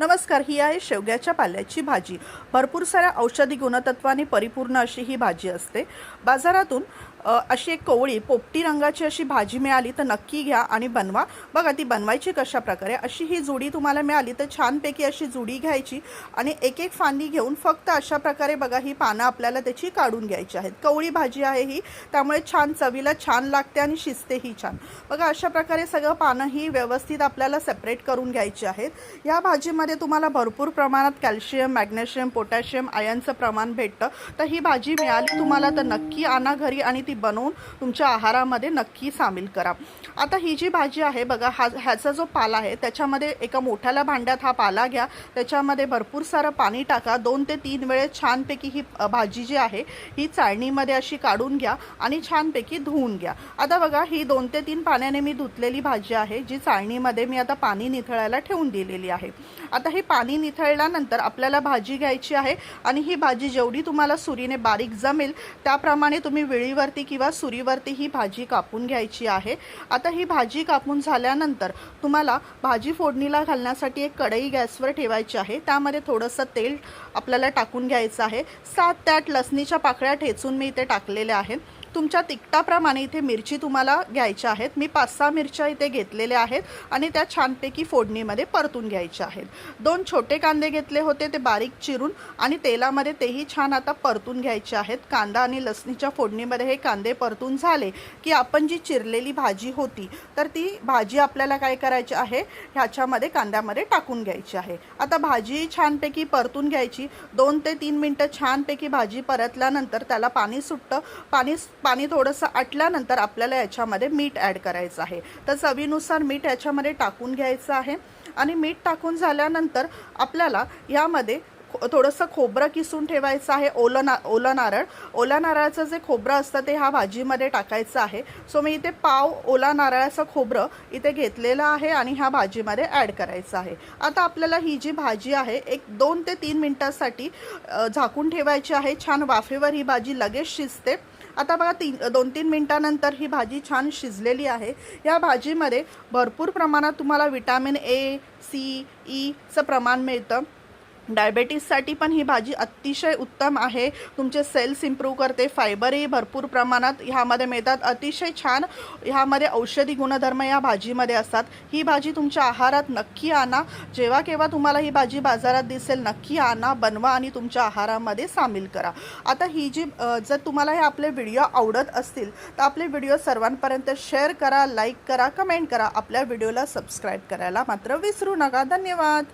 नमस्कार, ही आहे शेवग्याच्या पाल्याची भाजी। भरपूर साऱ्या औषधी गुणतत्वाने परिपूर्ण अशी ही भाजी असते। बाजारातून अशी एक कोवळी पोपटी रंगाची अशी भाजी मिळाली तर नक्की घ्या आणि बनवा। बघा ती बनवायची कशा प्रकारे। अशी ही जुडी तुम्हाला मिळाली तर छानपैकी अशी जुडी घ्यायची आणि एक एक फांदी घेऊन फक्त अशा प्रकारे बघा ही पानं आपल्याला त्याची काढून घ्यायची आहेत। कोवळी भाजी आहे ही, त्यामुळे छान चवीला छान लागते आणि शिजतेही छान। बघा अशा प्रकारे सगळं पानं ही व्यवस्थित आपल्याला सेपरेट करून घ्यायची आहेत। या भाजीमध्ये तुम्हाला भरपूर प्रमाणात कॅल्शियम, मॅग्नेशियम, पोटॅशियम, आयर्नचं प्रमाण भेटतं। तर ही भाजी मिळाली तुम्हाला तर नक्की आणा घरी आणि ती बनवून तुमच्या आहारामध्ये नक्की सामील करा। आता ही जी भाजी आहे बघा, ह्याचा जो पाला आहे त्याच्यामध्ये एका मोठ्याला भांड्यात हा पाला घ्या, त्याच्यामध्ये भरपूर सारं पाणी टाका। 2 ते 3 वेळेस छानपैकी ही भाजी जी आहे ही चाळणीमध्ये अशी काढून घ्या आणि छानपैकी धुवून घ्या। आता बघा ही 2 ते 3 पाण्याने मी धुतलेली भाजी आहे, जी चाळणीमध्ये मी आता पाणी निथळायला ठेवून दिलेली आहे। आता ही पाणी निथळल्यानंतर आपल्याला भाजी घ्यायची आहे आणि ही भाजी जेवढी तुम्हाला सुरीने बारीक जमेल त्याप्रमाणे तुम्ही विळीवरती किंवा सुरीवरती ही भाजी कापून घ्यायची आहे। आता ही भाजी कापून झाल्यानंतर तुम्हाला भाजी फोडणीला घालण्यासाठी एक कढई गॅसवर ठेवायची आहे। त्यामध्ये थोडंसं तेल आपल्याला टाकून घ्यायचं आहे। 7 ते 8 लसणीच्या पाकळ्या ठेचून मी इथे टाकलेल्या आहेत। तुमच्या तिखटाप्रमाणे इथे मिरची तुम्हाला घ्यायच्या आहेत। मी 5-6 मिरच्या इथे घेतलेल्या आहेत आणि त्या छानपैकी फोडणीमध्ये परतून घ्यायच्या आहेत। 2 छोटे कांदे घेतले होते ते बारीक चिरून आणि तेलामध्ये तेही छान आता परतून घ्यायचे आहेत। कांदा आणि लसणीच्या फोडणीमध्ये हे कांदे परतून झाले की आपण जी चिरलेली भाजी होती तर ती भाजी आपल्याला काय करायची आहे, ह्याच्यामध्ये कांद्यामध्ये टाकून घ्यायची आहे। आता भाजी छानपैकी परतून घ्यायची। 2 ते 3 मिनिटं छानपैकी भाजी परतल्यानंतर त्याला पाणी सुटतं। पाणी थोडंसं आटल्यानंतर आपल्याला याच्यामध्ये मीठ ॲड करायचं आहे। तर चवीनुसार मीठ याच्यामध्ये टाकून घ्यायचं आहे आणि मीठ टाकून झाल्यानंतर आपल्याला यामध्ये थोडंसं खोबरं किसून ठेवायचं आहे। ओला नारळाचं जे खोबरं असतं ते ह्या भाजीमध्ये टाकायचं आहे। सो मी इथे पाव ओला नारळाचं खोबरं इथे घेतलेलं आहे आणि ह्या भाजीमध्ये ॲड करायचं आहे। आता आपल्याला ही जी भाजी आहे एक 2 ते 3 मिनिटांसाठी झाकून ठेवायची आहे। छान वाफेवर ही भाजी लगेच शिजते। आता बघा 2-3 मिनिटांनंतर ही भाजी छान शिजलेली आहे। या भाजीमध्ये भरपूर प्रमाणात तुम्हाला विटॅमिन ए, सी, ईचं प्रमाण मिळतं। डायबिटीजसाठी पण ही भाजी अतिशय उत्तम आहे। तुमचे सेल्स इम्प्रूव्ह करते। फायबरही भरपूर प्रमाणात ह्यामध्ये मिळतात। अतिशय छान ह्यामध्ये औषधी गुणधर्म या भाजीमध्ये असतात। ही भाजी तुमच्या आहारात नक्की आणा। जेव्हा केव्हा तुम्हाला ही भाजी बाजारात दिसेल नक्की आणा, बनवा आणि तुमच्या आहारामध्ये सामील करा। आता ही जी जर तुम्हाला हे आपले व्हिडिओ आवडत असतील तर आपले व्हिडिओ सर्वांपर्यंत शेअर करा, लाईक करा, कमेंट करा। आपल्या व्हिडिओला सबस्क्राईब करायला मात्र विसरू नका। धन्यवाद।